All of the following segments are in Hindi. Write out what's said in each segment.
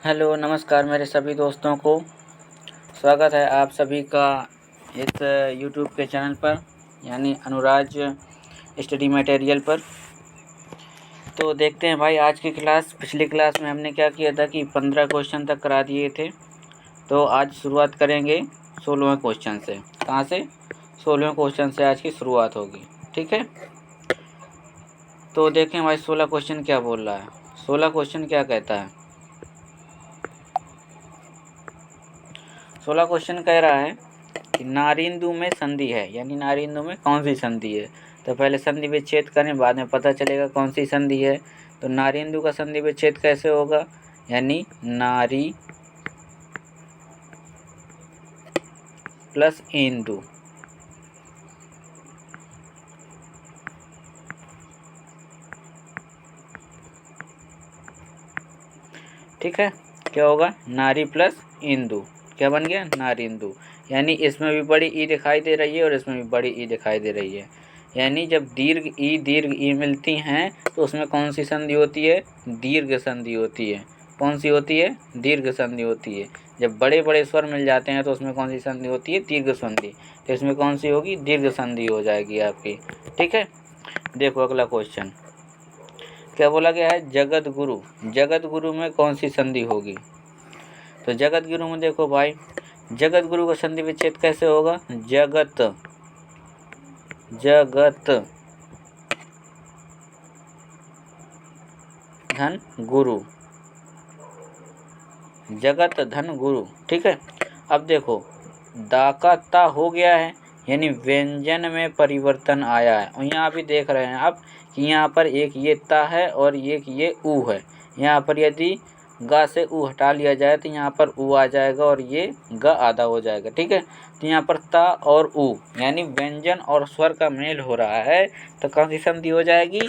हेलो नमस्कार मेरे सभी दोस्तों को। स्वागत है आप सभी का इस यूट्यूब के चैनल पर यानी अनुराज स्टडी मटेरियल पर। तो देखते हैं भाई आज की क्लास। पिछली क्लास में हमने क्या किया था कि 15 क्वेश्चन तक करा दिए थे। तो आज शुरुआत करेंगे 16वें क्वेश्चन से। कहाँ से? 16वें क्वेश्चन से आज की शुरुआत होगी। ठीक है, तो देखें भाई 16 क्वेश्चन क्या बोल रहा है। 16 क्वेश्चन क्या कहता है? 16 क्वेश्चन कह रहा है कि नारिंदु में संधि है, यानी नारिंदु में कौन सी संधि है। तो पहले संधि विच्छेद करें, बाद में पता चलेगा कौन सी संधि है। तो नारिंदु का संधि विच्छेद कैसे होगा? यानी नारी प्लस इंदु। ठीक है, क्या होगा? नारी प्लस इंदु। क्या बन गया? नारिंदु। यानी इसमें भी बड़ी ई दिखाई दे रही है और इसमें भी बड़ी ई दिखाई दे रही है। यानी जब दीर्घ ई मिलती हैं तो उसमें कौन सी संधि होती है? दीर्घ संधि होती है। कौन सी होती है? दीर्घ संधि होती है। जब बड़े बड़े स्वर मिल जाते हैं तो उसमें कौन सी संधि होती है? दीर्घ संधि। तो इसमें कौन सी होगी? दीर्घ संधि हो जाएगी आपकी। ठीक है, देखो अगला क्वेश्चन क्या बोला गया है? जगत गुरु। जगत गुरु में कौन सी संधि होगी? तो जगत गुरु में देखो भाई, जगत गुरु का संधि विच्छेद कैसे होगा? जगत धन गुरु। जगत धन गुरु। ठीक है, अब देखो दा का ता हो गया है, यानी व्यंजन में परिवर्तन आया है। और यहाँ भी देख रहे हैं आप कि यहाँ पर एक ये ता है और एक ये ऊ है। यहाँ पर यदि गा से ऊ हटा लिया जाए तो यहाँ पर ऊ आ जाएगा और ये ग आधा हो जाएगा। ठीक है, तो यहाँ पर ता और ऊ यानी व्यंजन और स्वर का मेल हो रहा है, तो कौन सी संधि हो जाएगी?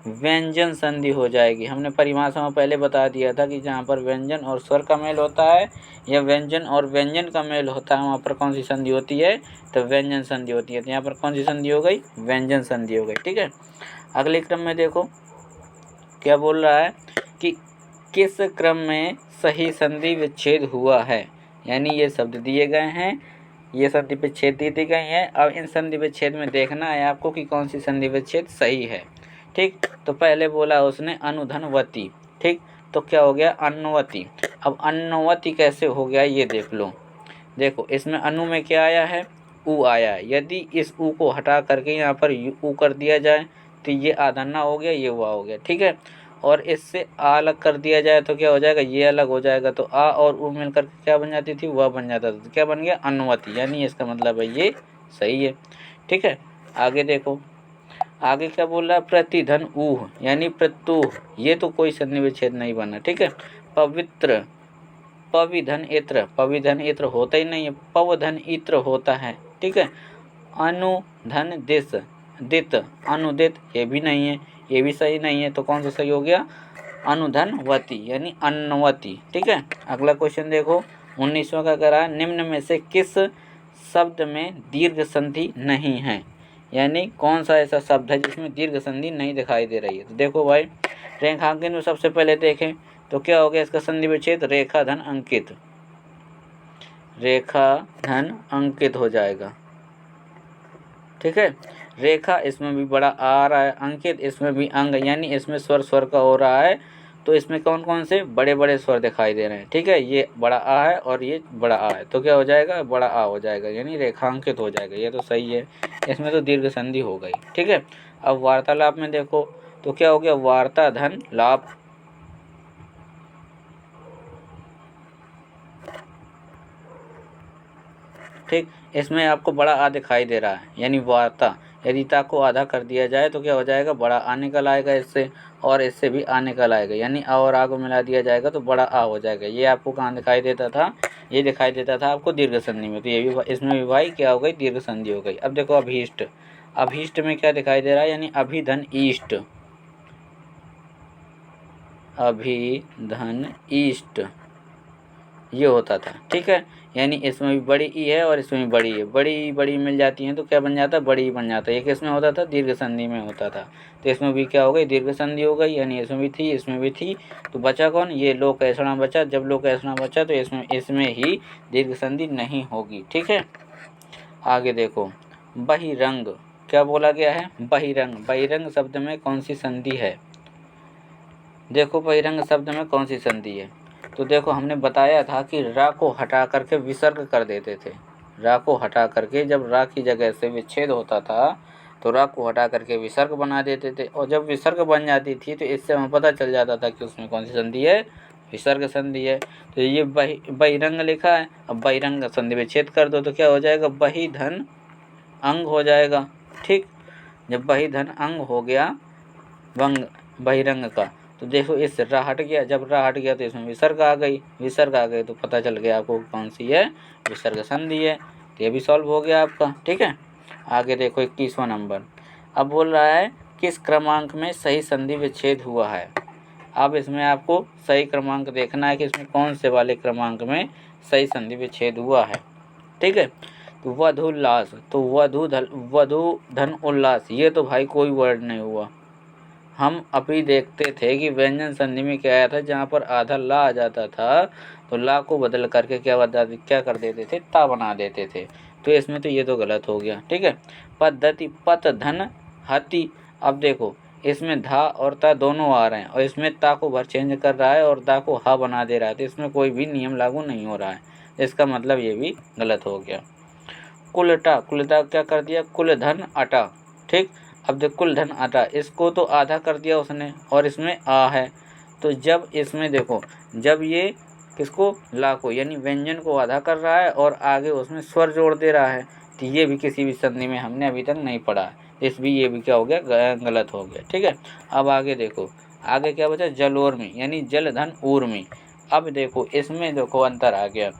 व्यंजन संधि हो जाएगी। हमने परिभाषा में पहले बता दिया था कि जहाँ पर व्यंजन और स्वर का मेल होता है या व्यंजन और व्यंजन का मेल होता है वहाँ पर कौन सी संधि होती है? तो व्यंजन संधि होती है। तो यहाँ पर कौन सी संधि हो गई? व्यंजन संधि हो गई। ठीक है, अगले क्रम में देखो क्या बोल रहा है कि किस क्रम में सही संधि विच्छेद हुआ है। यानी ये शब्द दिए गए हैं, ये संधि विच्छेद दी गई है। अब इन संधि विच्छेद में देखना है आपको कि कौन सी संधि विच्छेद सही है। ठीक, तो पहले बोला उसने अनुधनवती। ठीक, तो क्या हो गया? अन्नवती। अब अन्नवती कैसे हो गया ये देख लो। देखो इसमें अनु में क्या आया है? ऊ आया है। यदि इस ऊ को हटा करके यहाँ पर ऊ कर दिया जाए तो ये आधन्ना हो गया, ये हुआ हो गया। ठीक है, और इससे आ अलग कर दिया जाए तो क्या हो जाएगा? ये अलग हो जाएगा। तो आ और ऊ मिलकर क्या बन जाती थी? वह बन जाता था। तो क्या बन गया? अन्नवती। यानी इसका मतलब है ये सही है। ठीक है, आगे देखो आगे क्या बोल रहा है? प्रतिधन ऊह यानी प्रत्यूह। ये तो कोई संधि विच्छेद नहीं बना। ठीक है, पवित्र पविधन इत्र। पविधन इत्र होता ही नहीं है, पवधन इत्र होता है। ठीक है, अनुधन दिस दित अनुदित, ये भी नहीं है, ये भी सही नहीं है। तो कौन सा सही हो गया? अनुधनवती यानी अन्नवती। ठीक है, अगला क्वेश्चन देखो 19वां का कह रहा है निम्न में से किस शब्द में दीर्घ संधि नहीं है। यानी कौन सा ऐसा शब्द है जिसमें दीर्घ संधि नहीं दिखाई दे रही है। तो देखो भाई रेखांकन में सबसे पहले देखें तो क्या हो गया इसका संधि विच्छेद? रेखा धन अंकित। रेखा धन अंकित हो जाएगा। ठीक है, रेखा इसमें भी बड़ा आ रहा है, अंकित इसमें भी अंग, यानी इसमें स्वर स्वर का हो रहा है। तो इसमें कौन कौन से बड़े बड़े स्वर दिखाई दे रहे हैं। ठीक है, ये बड़ा आ है और ये बड़ा आ है, तो क्या हो जाएगा? बड़ा आ हो जाएगा, यानी रेखांकित हो जाएगा। ये तो सही है, इसमें तो दीर्घ संधि हो गई। ठीक है, अब वार्तालाप में देखो तो क्या हो गया? वार्ता धन लाभ। ठीक, इसमें आपको बड़ा आ दिखाई दे रहा है, यानी वार्ता। यदि ता को आधा कर दिया जाए तो क्या हो जाएगा? बड़ा आ निकल आएगा इससे, और इससे भी आ निकल आएगा, यानी आ और आ को मिला दिया जाएगा तो बड़ा आ हो जाएगा। ये आपको कहाँ दिखाई देता था? ये दिखाई देता था आपको दीर्घ संधि में। तो ये भी इसमें भी भाई क्या हो गई? दीर्घ संधि हो गई। अब देखो अभीष्ट। अभीष्ट में क्या दिखाई दे रहा है? यानी अभिधन ईष्ट। अभिधन ईष्ट, ये होता था, ठीक है। यानी इसमें भी बड़ी ई है और इसमें भी बड़ी है, बड़ी बड़ी मिल जाती हैं तो क्या बन जाता है, बड़ी बन जाता है। एक इसमें होता था दीर्घ संधि में होता था, तो इसमें भी क्या हो गई, दीर्घ संधि हो गई, यानी इसमें भी थी इसमें भी थी, तो बचा कौन, ये लोक ऐसड़ा बचा। जब लोक ऐसड़ा बचा तो इसमें ही दीर्घ संधि नहीं होगी, ठीक है। आगे देखो, बहिरंग क्या बोला गया है, बहिरंग। बहिरंग शब्द में कौन सी संधि है, देखो बहिरंग शब्द में कौन सी संधि है। तो देखो हमने बताया था कि रा को हटा करके विसर्ग कर देते थे। रा को हटा करके जब रा की जगह से विच्छेद होता था तो रा को हटा करके विसर्ग बना देते थे, और जब विसर्ग बन जाती थी तो इससे हमें पता चल जाता था कि उसमें कौन सी संधि है, विसर्ग संधि है। तो ये बहिरंग लिखा है, अब बहिरंग संधि विच्छेद कर दो तो क्या हो जाएगा, बहि धन अंग हो जाएगा, ठीक। जब बहि धन अंग हो गया वंग बहिरंग का, तो देखो इस रा हट गया, जब रा हट गया तो इसमें विसर्ग आ गई, विसर्ग आ गई तो पता चल गया आपको कौन सी है, विसर्ग संधि है। तो ये भी सॉल्व हो गया आपका, ठीक है। आगे देखो 21वां नंबर, अब बोल रहा है किस क्रमांक में सही संधि विच्छेद हुआ है। अब इसमें आपको सही क्रमांक देखना है कि इसमें कौन से वाले क्रमांक में सही संधि विच्छेद हुआ है, ठीक है। तो वधुल्लास, तो वधु धन उल्लास, ये तो भाई कोई वर्ड नहीं हुआ। हम अभी देखते थे कि व्यंजन संधि में क्या आया था, जहाँ पर आधा ला आ जाता था तो ला को बदल करके क्या कर देते थे, ता बना देते थे। तो इसमें तो ये तो गलत हो गया, ठीक है। पद्धति पत धन हति, अब देखो इसमें धा और ता दोनों आ रहे हैं और इसमें ता को भर चेंज कर रहा है और दा को हा बना दे रहा है, तो इसमें कोई भी नियम लागू नहीं हो रहा है, इसका मतलब ये भी गलत हो गया। कुलटा, कुलटा क्या कर दिया, कुल धन अटा, ठीक। अब देख कुल धन अटा, इसको तो आधा कर दिया उसने और इसमें आ है, तो जब इसमें देखो जब ये किसको, ला को यानी व्यंजन को आधा कर रहा है और आगे उसमें स्वर जोड़ दे रहा है, तो ये भी किसी भी संधि में हमने अभी तक नहीं पढ़ा है, ये भी क्या हो गया, गलत हो गया, ठीक है। अब आगे देखो, आगे क्या बचा, जलोर्मी यानी जल धन ऊर्मी। अब देखो इसमें देखो अंतर आ गया।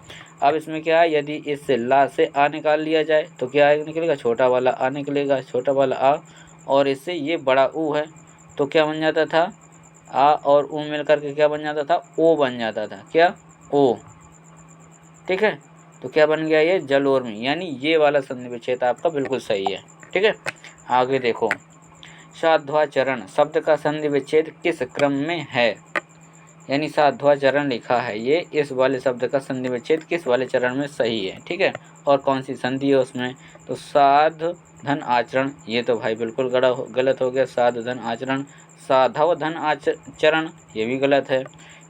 अब इसमें क्या है, यदि इस ला से आ निकाल लिया जाए तो क्या निकलेगा, छोटा वाला आ निकलेगा, छोटा वाला आ, और इससे ये बड़ा ऊ है तो क्या बन जाता था, आ और ऊ मिल करके क्या बन जाता था, ओ बन जाता था, क्या, ओ, ठीक है। तो क्या बन गया, ये जलोर्मी, यानी ये वाला संधि विच्छेद आपका बिल्कुल सही है, ठीक है। आगे देखो, साध्वाचरण शब्द का संधि विच्छेद किस क्रम में है, यानी साध्वाचरण लिखा है, ये इस वाले शब्द का संधि विच्छेद किस वाले चरण में सही है, ठीक है, और कौन सी संधि है उसमें। तो साध धन आचरण, ये तो भाई बिल्कुल गलत हो गया, साध धन आचरण। साधव धन आचरण, ये भी गलत है।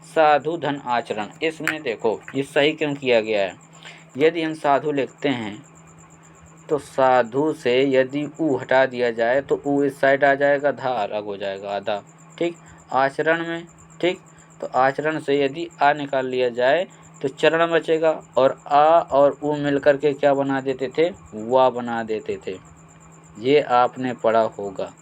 साधु धन आचरण, इसमें देखो ये सही क्यों किया गया है, यदि हम साधु लिखते हैं तो साधु से यदि ऊ हटा दिया जाए तो ऊ इस साइड आ जाएगा, धा अलग हो जाएगा आधा, ठीक। आचरण में, ठीक, तो आचरण से यदि आ निकाल लिया जाए तो चरण बचेगा, और आ और ऊ मिलकर के क्या बना देते थे, वा बना देते थे, ये आपने पढ़ा होगा,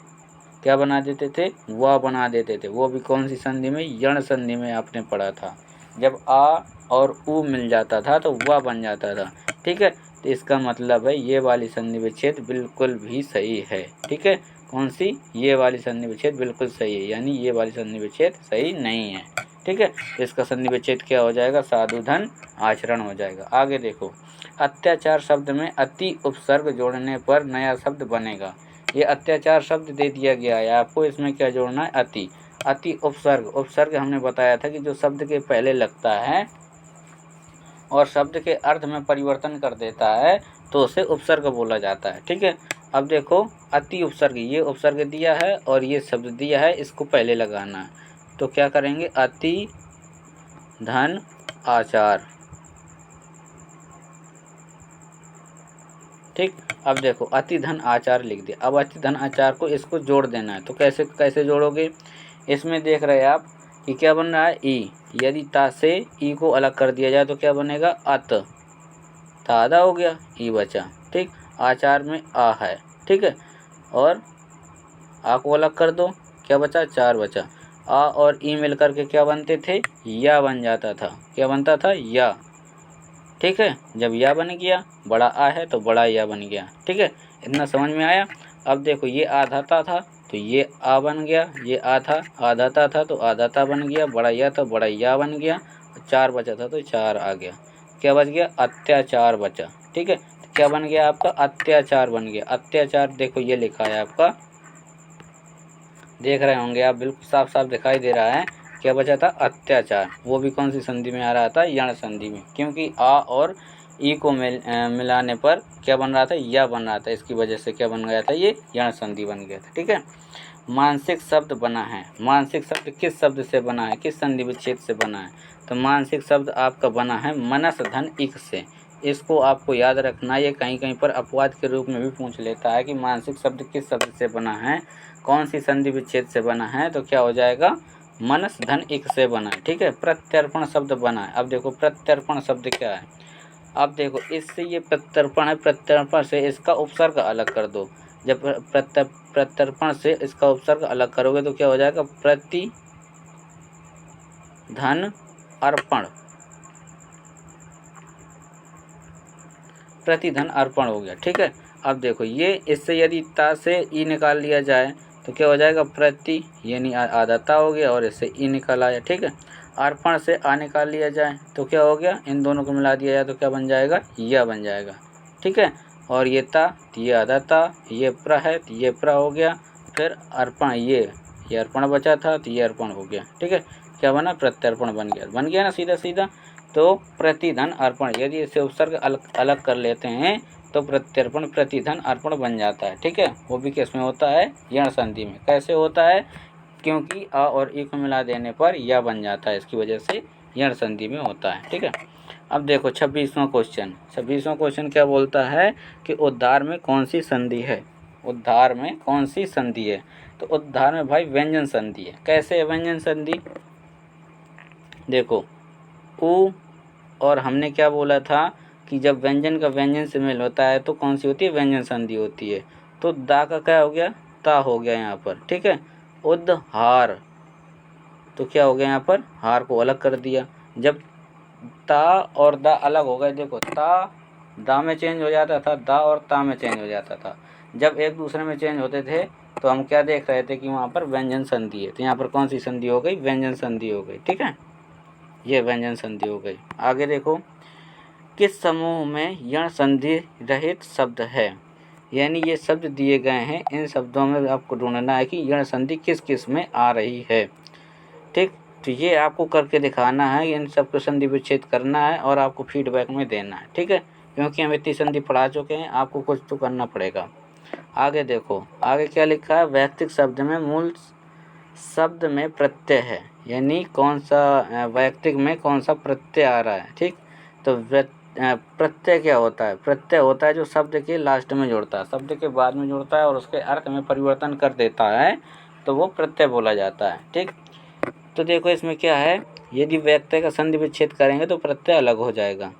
क्या बना देते थे, वा बना देते थे। वो भी कौन सी संधि में, यण संधि में आपने पढ़ा था, जब आ और ऊ मिल जाता था तो वा बन जाता था, ठीक है। तो इसका मतलब है ये वाली संधि विच्छेद बिल्कुल भी सही है, ठीक है। कौन सी, ये वाली संधि विच्छेद बिल्कुल सही है, यानी ये वाली संधि विच्छेद सही नहीं है, ठीक है। तो इसका संधि विच्छेद क्या हो जाएगा, साधु धन आचरण हो जाएगा। आगे देखो, अत्याचार शब्द में अति उपसर्ग जोड़ने पर नया शब्द बनेगा। ये अत्याचार शब्द दे दिया गया है आपको, इसमें क्या जोड़ना है, अति। अति उपसर्ग, उपसर्ग हमने बताया था कि जो शब्द के पहले लगता है और शब्द के अर्थ में परिवर्तन कर देता है तो उसे उपसर्ग बोला जाता है, ठीक है। अब देखो अति उपसर्ग, ये उपसर्ग दिया है और ये शब्द दिया है, इसको पहले लगाना है, तो क्या करेंगे, अति धन आचार, ठीक। अब देखो अति धन आचार लिख दिया, अब अति धन आचार को इसको जोड़ देना है, तो कैसे जोड़ोगे, इसमें देख रहे हैं आप कि क्या बन रहा है, ई, यदि ता से ई को अलग कर दिया जाए तो क्या बनेगा, अत, ता आधा हो गया, ई बचा, ठीक। आचार में आ है, ठीक है, और आ को अलग कर दो, क्या बचा, चार बचा। आ और ई मिल करके क्या बनते थे, या बन जाता था, क्या बनता था, या, ठीक है। जब या बन गया, बड़ा आ है तो बड़ा या बन गया, ठीक है। इतना समझ में आया। अब देखो ये आधाता था तो ये आ बन गया, ये आ था आधाता था तो आधाता बन गया, बड़ा या तो बड़ा या बन गया, 4 बचा था तो 4 आ गया। क्या बच गया? अत्याचार बचा। ठीक है, तो क्या बन गया आपका? अत्याचार बन गया। अत्याचार देखो ये लिखा है आपका, देख रहे होंगे आप, बिल्कुल साफ साफ दिखाई दे रहा है। क्या बचा था? अत्याचार। वो भी कौन सी संधि में आ रहा था? यण संधि में, क्योंकि आ और ई को मिलाने पर क्या बन रहा था? या बन रहा था। इसकी वजह से क्या बन गया था? ये यण संधि बन गया था। ठीक है, मानसिक शब्द बना है। मानसिक शब्द किस शब्द से बना है? किस संधि विच्छेद से बना है? तो मानसिक शब्द आपका बना है मनस धन इक से। इसको आपको याद रखना, ये कहीं कहीं पर अपवाद के रूप में भी पूछ लेता है कि मानसिक शब्द किस शब्द से बना है, कौन सी संधि विच्छेद से बना है। तो क्या हो जाएगा? मनस धन इक से बना है। ठीक है, प्रत्यर्पण शब्द बना है। अब देखो प्रत्यर्पण शब्द क्या है। अब देखो इससे ये प्रत्यर्पण है, प्रत्यर्पण से इसका उपसर्ग अलग कर दो। जब प्रत्यर्पण से इसका उपसर्ग अलग करोगे तो क्या हो जाएगा? प्रति धन अर्पण। प्रतिधन अर्पण हो गया। ठीक है, अब देखो ये इससे यदि ता से ई निकाल लिया जाए तो क्या हो जाएगा? प्रति यानी आधाता हो गया और इससे ई निकाल आया। ठीक है, अर्पण से आ निकाल लिया जाए तो क्या हो गया? इन दोनों को मिला दिया जाए तो क्या बन जाएगा? या बन जाएगा। ठीक है, और ये ता, ये आधाता, ये प्र है तो ये प्र हो गया। फिर अर्पण, ये अर्पण बचा था तो ये अर्पण हो गया। ठीक है, क्या बना? प्रत्यर्पण बन गया। बन गया ना सीधा सीधा। तो प्रतिधन अर्पण, यदि इसे उपसर्ग अलग कर लेते हैं तो प्रत्यर्पण प्रतिधन अर्पण बन जाता है। ठीक है, वो भी किस में होता है? यण संधि में। कैसे होता है? क्योंकि अ और ई को मिला देने पर या बन जाता है, इसकी वजह से यण संधि में होता है। ठीक है, अब देखो 26वां क्वेश्चन। 26वां क्वेश्चन क्या बोलता है कि उद्धार में कौन सी संधि है? उद्धार में कौन सी संधि है? तो उद्धार में भाई व्यंजन संधि है। कैसे है व्यंजन संधि? देखो उ और हमने क्या बोला था कि जब व्यंजन का व्यंजन से मेल होता है तो कौन सी होती है? व्यंजन संधि होती है। तो दा का क्या हो गया? ता हो गया यहाँ पर। ठीक है, उद्धार, तो क्या हो गया यहाँ पर? हार को अलग कर दिया। जब ता और दा अलग हो गए, देखो ता दा में चेंज हो जाता था, दा और ता में चेंज हो जाता था। जब एक दूसरे में चेंज होते थे तो हम क्या देख रहे थे कि वहाँ पर व्यंजन संधि है। तो यहाँ पर कौन सी संधि हो गई? व्यंजन संधि हो गई। ठीक है, ये व्यंजन संधि हो गई। आगे देखो, किस समूह में यण संधि रहित शब्द है? यानी ये शब्द दिए गए हैं, इन शब्दों में आपको ढूंढना है कि यण संधि किस किस में आ रही है। ठीक, तो ये आपको करके दिखाना है, इन सबको संधि विच्छेद करना है और आपको फीडबैक में देना है। ठीक है, क्योंकि हम इतनी संधि पढ़ा चुके हैं, आपको कुछ तो करना पड़ेगा। आगे देखो, आगे क्या लिखा है? वैयक्तिक शब्द में मूल शब्द में प्रत्यय है, यानी कौन सा वैयक्तिक में कौन सा प्रत्यय आ रहा है। ठीक, तो प्रत्यय क्या होता है? प्रत्यय होता है जो शब्द के लास्ट में जुड़ता है, शब्द के बाद में जुड़ता है और उसके अर्थ में परिवर्तन कर देता है, तो वो प्रत्यय बोला जाता है। ठीक, तो देखो इसमें क्या है, यदि व्यक्ति का संधि विच्छेद करेंगे तो प्रत्यय अलग हो जाएगा।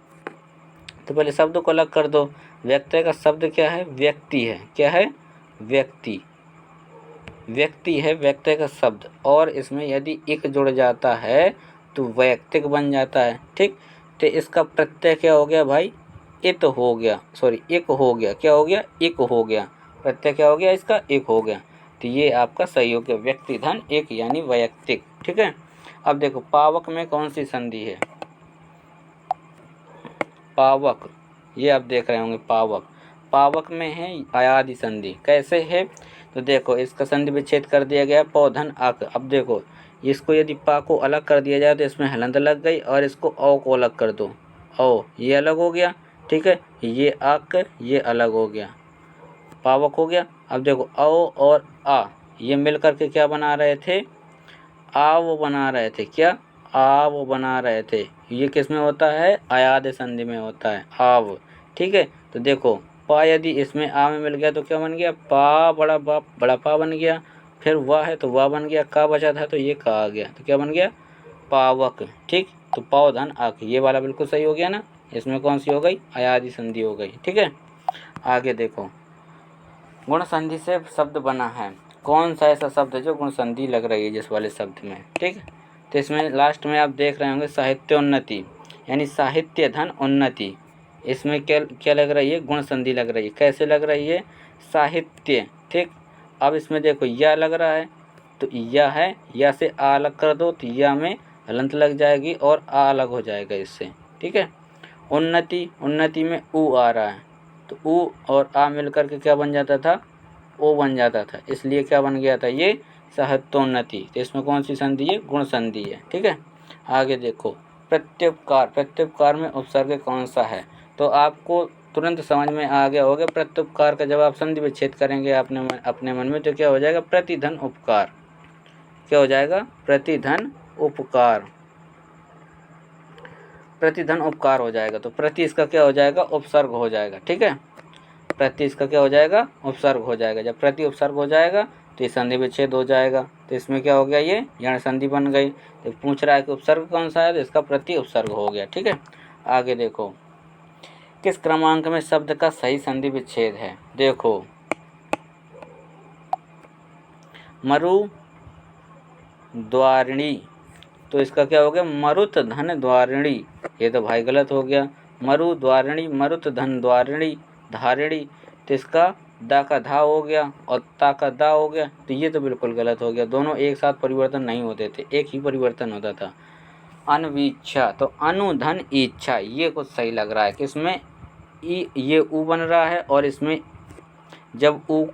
तो पहले शब्द को अलग कर दो। व्यक्ति का शब्द क्या है? व्यक्ति है। क्या है? व्यक्ति। व्यक्ति है व्यक्ति का शब्द, और इसमें यदि इक जुड़ जाता है तो वैयक्तिक बन जाता है। ठीक, तो इसका प्रत्यय क्या हो गया भाई? इत हो गया, सॉरी इक हो गया। क्या हो गया? इक हो गया। प्रत्यय क्या हो गया इसका? इक हो गया। तो ये आपका सही हो गया, व्यक्ति धन एक यानी वैयक्तिक। ठीक है, अब देखो पावक में कौन सी संधि है? पावक, ये आप देख रहे होंगे पावक। पावक में है अयादि संधि। कैसे है? तो देखो इसका संधि विच्छेद कर दिया गया पौधन अक। अब देखो इसको यदि पा को अलग कर दिया जाए तो इसमें हलंत लग गई, और इसको औ को अलग कर दो, औ, ये अलग हो गया। ठीक है, ये अक ये अलग हो गया, पावक हो गया। अब देखो औ और आ ये मिल करके क्या बना रहे थे? आव बना रहे थे। क्या? आव बना रहे थे। ये किस में होता है? अयाद संधि में होता है, आव। ठीक है, तो देखो पा यदि इसमें आ में मिल गया तो क्या बन गया? पा बड़ा बाप बड़ा पा बन गया। फिर वाह है तो वाह बन गया, का बचा था तो ये का आ गया, तो क्या बन गया? पावक। ठीक, तो पाव धन आक, ये वाला बिल्कुल सही हो गया ना। इसमें कौन सी हो गई? अयादि संधि हो गई। ठीक है, आगे देखो गुण संधि से शब्द बना है। कौन सा ऐसा शब्द है जो गुण संधि लग रही है जिस वाले शब्द में? ठीक, तो इसमें लास्ट में आप देख रहे होंगे साहित्योन्नति, यानी साहित्य धन उन्नति। इसमें क्या क्या लग रही है? गुण संधि लग रही है। कैसे लग रही है? साहित्य। ठीक, अब इसमें देखो या लग रहा है तो या है, या से आ अलग कर दो तो या में हलंत लग जाएगी और आ अलग हो जाएगा इससे, ठीक है। उन्नति, उन्नति में ऊ आ रहा है तो ऊ और आ मिल करके क्या बन जाता था, ओ बन जाता था, इसलिए क्या बन गया था, ये साहित्योन्नति। तो इसमें कौन सी संधि है, गुण संधि है, ठीक है। आगे देखो प्रत्युपकार, प्रत्युपकार में उपसर्ग कौन सा है, तो आपको तुरंत समझ में आ गया होगा। प्रत्युपकार का जब आप संधि विच्छेद करेंगे अपने मन में तो क्या हो जाएगा, प्रतिधन उपकार, क्या हो जाएगा, प्रतिधन उपकार, प्रतिधन उपकार हो जाएगा। तो प्रति इसका क्या हो जाएगा, उपसर्ग हो जाएगा, ठीक है। प्रति इसका क्या हो जाएगा, उपसर्ग हो जाएगा। जब प्रति उपसर्ग हो जाएगा तो ये संधि विच्छेद हो जाएगा। तो इसमें क्या हो गया, ये यण संधि बन गई। तो पूछ रहा है कि उपसर्ग कौन सा है, तो इसका प्रति उपसर्ग हो गया, ठीक है। आगे देखो किस क्रमांक में शब्द का सही संधि विच्छेद है। देखो मरु द्वारिणी, तो इसका क्या हो गया, मरुत धन द्वारिणी, ये तो भाई गलत हो गया। मरु द्वारिणी, मरुत धन द्वारिणी धारिणी, तो इसका दा का धा हो गया और ता का दा हो गया, तो ये तो बिल्कुल गलत हो गया। दोनों एक साथ परिवर्तन नहीं होते थे, एक ही परिवर्तन होता था। अनवीच्छा, तो अनुधन इच्छा, ये कुछ सही लग रहा है कि इसमें ये ऊ बन रहा है और इसमें जब ऊ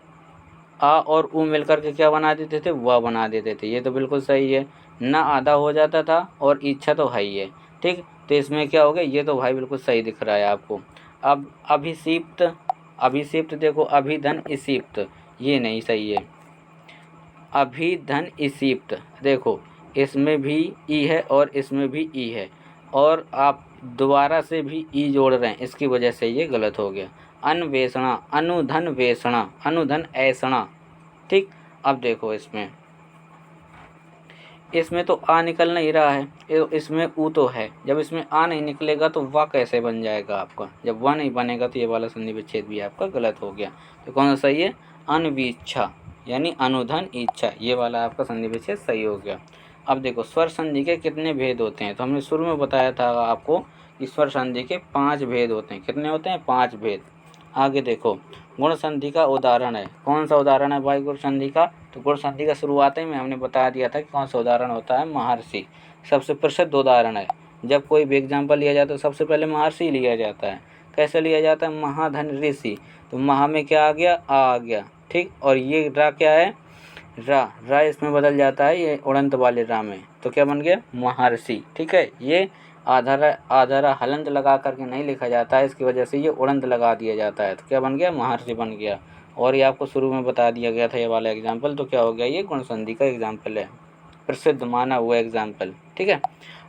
आ और ऊ मिलकर के क्या बना देते थे, वह बना देते थे, ये तो बिल्कुल सही है। न आधा हो जाता था और इच्छा तो है ही है, ठीक। तो इसमें क्या हो गया, ये तो भाई बिल्कुल सही दिख रहा है आपको। अब अभिषिप्त, अभिषिप्त देखो अभिधन इसिप्त, ये नहीं सही है। अभिधन इसिप्त, देखो इसमें भी ई है और इसमें भी ई है और आप दोबारा से भी ई जोड़ रहे हैं, इसकी वजह से ये गलत हो गया। अन्वेषणा, अनुधन वेषणा, अनुधन ऐसणा, ठीक। अब देखो इसमें तो आ निकल नहीं रहा है, इसमें ऊ तो है। जब इसमें आ नहीं निकलेगा तो वाह कैसे बन जाएगा आपका, जब वाह नहीं बनेगा तो ये वाला संधि विच्छेद भी आपका गलत हो गया। तो कौन सा सही है, अनवीच्छा यानी अनुधन इच्छा, ये वाला आपका संधि विच्छेद सही हो गया। अब देखो स्वर संधि के कितने भेद होते हैं, तो हमने शुरू में बताया था आपको कि स्वर संधि के 5 भेद होते हैं। कितने होते हैं, 5 भेद। आगे देखो गुण संधि का उदाहरण है, कौन सा उदाहरण है भाई गुण संधि का, तो गुण संधि का शुरुआत में हमने बता दिया था कि कौन सा उदाहरण होता है, महर्षि, सबसे प्रसिद्ध उदाहरण है। जब कोई भी एग्जाम्पल लिया जाता है तो सबसे पहले महर्षि लिया जाता है। कैसे लिया जाता है, महाधन ऋषि, तो महा में क्या आ गया, आ गया, ठीक। और ये रा क्या है, रा इसमें बदल जाता है, ये उड़ंत वाले रा में, तो क्या बन गया, महर्षि, ठीक है। ये आधारा हलंत लगा करके नहीं लिखा जाता है, इसकी वजह से ये उड़ंत लगा दिया जाता है, तो क्या बन गया, महर्षि बन गया। और ये आपको शुरू में बता दिया गया था ये वाला एग्जाम्पल, तो क्या हो गया, ये गुण संधि का एग्जाम्पल है, प्रसिद्ध माना हुआ एग्जाम्पल, ठीक है।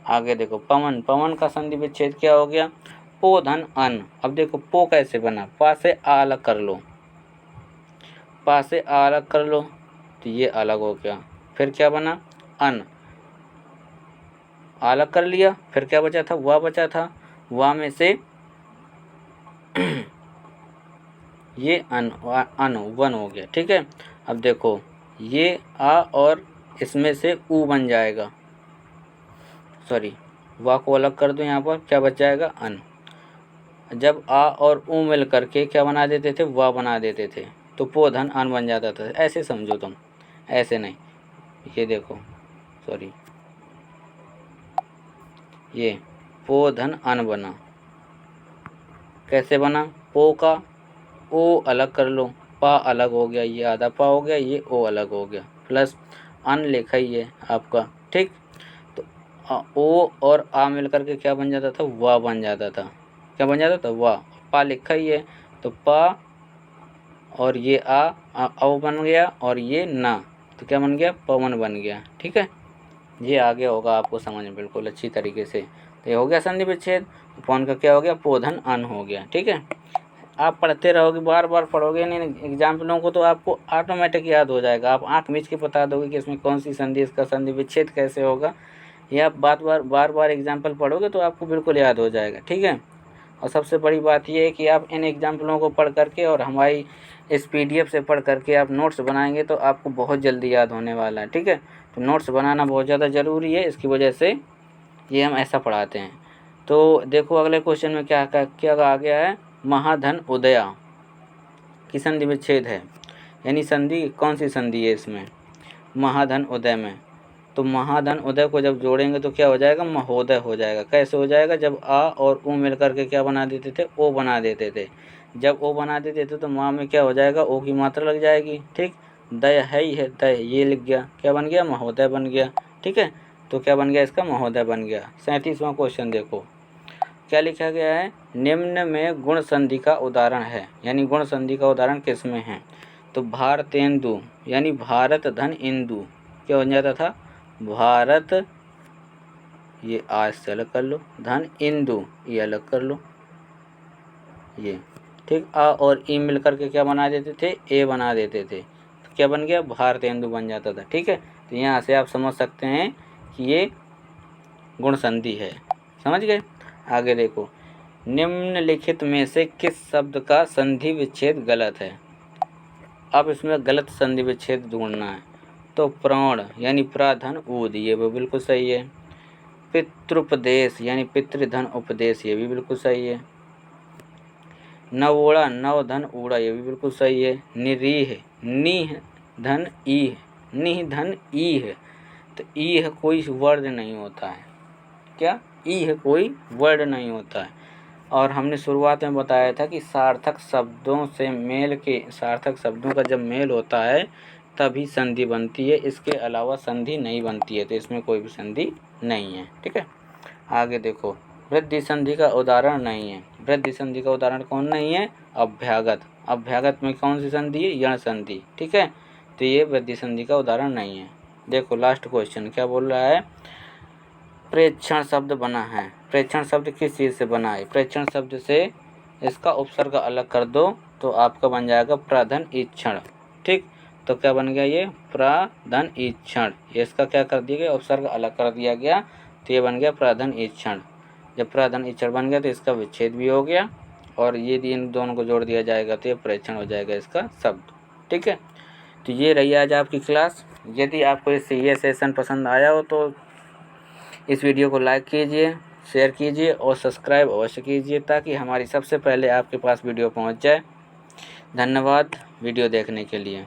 आगे देखो पवन, पवन का संधि विच्छेद क्या हो गया, पो धन अन। अब देखो पो कैसे बना, पा से आ अलग कर लो, पा से आ अलग कर लो तो ये अलग हो गया। फिर क्या बना, अन, अलग कर लिया, फिर क्या बचा था, वाह बचा था, वाह में से ये अन वन हो गया, ठीक है। अब देखो ये आ और इसमें से ऊ बन जाएगा, सॉरी वाह को अलग कर दो, यहाँ पर क्या बच जाएगा, अन। जब आ और ऊ मिल करके क्या बना देते थे, वाह बना देते थे, तो पो धन अन बन जाता था। ऐसे समझो तुम, ऐसे नहीं, ये देखो सॉरी, ये पो धन अन बना, कैसे बना, पो का ओ अलग कर लो, पा अलग हो गया, ये आधा पा हो गया, ये ओ अलग हो गया, प्लस अन लिखा ही है आपका, ठीक। तो ओ और आ मिल करके क्या बन जाता था, वाह बन जाता था, क्या बन जाता था, वाह। पा लिखा ही है तो पा और ये औ बन गया और ये ना, तो क्या बन गया, पवन बन गया, ठीक है। ये आगे होगा आपको समझ में बिल्कुल अच्छी तरीके से। तो ये हो गया संधि विच्छेद, पवन का क्या हो गया, पोधन अन हो गया, ठीक है। आप पढ़ते रहोगे, बार बार पढ़ोगे नहीं एग्जाम्पलों को तो आपको ऑटोमेटिक याद हो जाएगा। आप आँख मीच के बता दोगे कि इसमें कौन सी संधि, इसका संधि विच्छेद कैसे होगा। ये आप बार बार एग्जाम्पल पढ़ोगे तो आपको बिल्कुल याद हो जाएगा, ठीक है। और सबसे बड़ी बात यह है कि आप इन एग्जाम्पलों को पढ़ करके और हमारी इस PDF से पढ़ करके आप नोट्स बनाएंगे तो आपको बहुत जल्दी याद होने वाला है, ठीक है। तो नोट्स बनाना बहुत ज़्यादा ज़रूरी है, इसकी वजह से ये हम ऐसा पढ़ाते हैं। तो देखो अगले क्वेश्चन में क्या आ गया है, महाधन उदया की संधि विच्छेद है, यानी संधि कौन सी संधि है इसमें, महाधन उदय में। तो तो महाधन उदय को जब जोड़ेंगे तो क्या हो जाएगा, महोदय हो जाएगा। कैसे हो जाएगा, जब आ और ऊ मिल करके क्या बना देते थे, ओ बना देते थे। जब ओ बना देते थे तो माँ में क्या हो जाएगा, ओ की मात्रा लग जाएगी। ठीक, दय है ही है, दय ये लिख गया, क्या बन गया, महोदय बन गया। ठीक है, तो क्या बन गया, इसका महोदय बन गया। 37वां क्वेश्चन देखो क्या लिखा गया है, निम्न में गुण संधि का उदाहरण है, यानी गुण संधि का उदाहरण किस में है। तो भारतेंदु यानी भारत धन इंदु क्या बन जाता था, भारत, ये आज से अलग कर लो, धन इंदु ये अलग कर लो, ये ठीक। आ और ई मिल करके क्या बना देते थे, ए बना देते थे, तो क्या बन गया, भारतेंदु बन जाता था। ठीक है, तो यहाँ से आप समझ सकते हैं कि ये गुण संधि है। समझ गए। आगे देखो, निम्नलिखित में से किस शब्द का संधि विच्छेद गलत है। अब इसमें गलत संधि विच्छेद ढूंढना है। तो प्राण यानी प्राधन ऊद, ये भी बिल्कुल सही है। पितृपदेश यानी पितृधन उपदेश, ये भी बिल्कुल सही है। नवोड़ा नव धन ऊड़ा, ये भी बिल्कुल सही है। निरीह नीह धन ईह, निह धन ईह, तो ईह कोई वर्ड नहीं होता है, क्या, ईह कोई वर्ड नहीं होता है। और हमने शुरुआत में बताया था कि सार्थक शब्दों से मेल के, सार्थक शब्दों का जब मेल होता है तभी संधि बनती है, इसके अलावा संधि नहीं बनती है, तो इसमें कोई भी संधि नहीं है। ठीक है, आगे देखो, वृद्धि संधि का उदाहरण नहीं है। वृद्धि संधि का उदाहरण कौन नहीं है, अभ्यागत। अभ्यागत में कौन सी संधि है, यण संधि। ठीक है, तो ये वृद्धि संधि का उदाहरण नहीं है। देखो लास्ट क्वेश्चन क्या बोल रहा है, प्रेक्षण शब्द बना है। प्रेक्षण शब्द किस चीज़ से बना है, प्रेक्षण शब्द से इसका उपसर्ग अलग कर दो तो आपका बन जाएगा प्रधन ईक्षण। ठीक, तो क्या बन गया, ये प्रधन ईक्षण, ये इसका क्या कर दिया गया, उपसर्ग अलग कर दिया गया, तो ये बन गया प्रधन ईक्षण। जब प्रधन ईक्षण बन गया तो इसका विच्छेद भी हो गया, और ये इन दोनों को जोड़ दिया जाएगा तो ये प्रेक्षण हो जाएगा इसका शब्द। ठीक है, तो ये रही आज आपकी क्लास। यदि आपको ये सेशन पसंद आया हो तो इस वीडियो को लाइक कीजिए, शेयर कीजिए और सब्सक्राइब अवश्य कीजिए, ताकि हमारी सबसे पहले आपके पास वीडियो पहुंच जाए। धन्यवाद वीडियो देखने के लिए।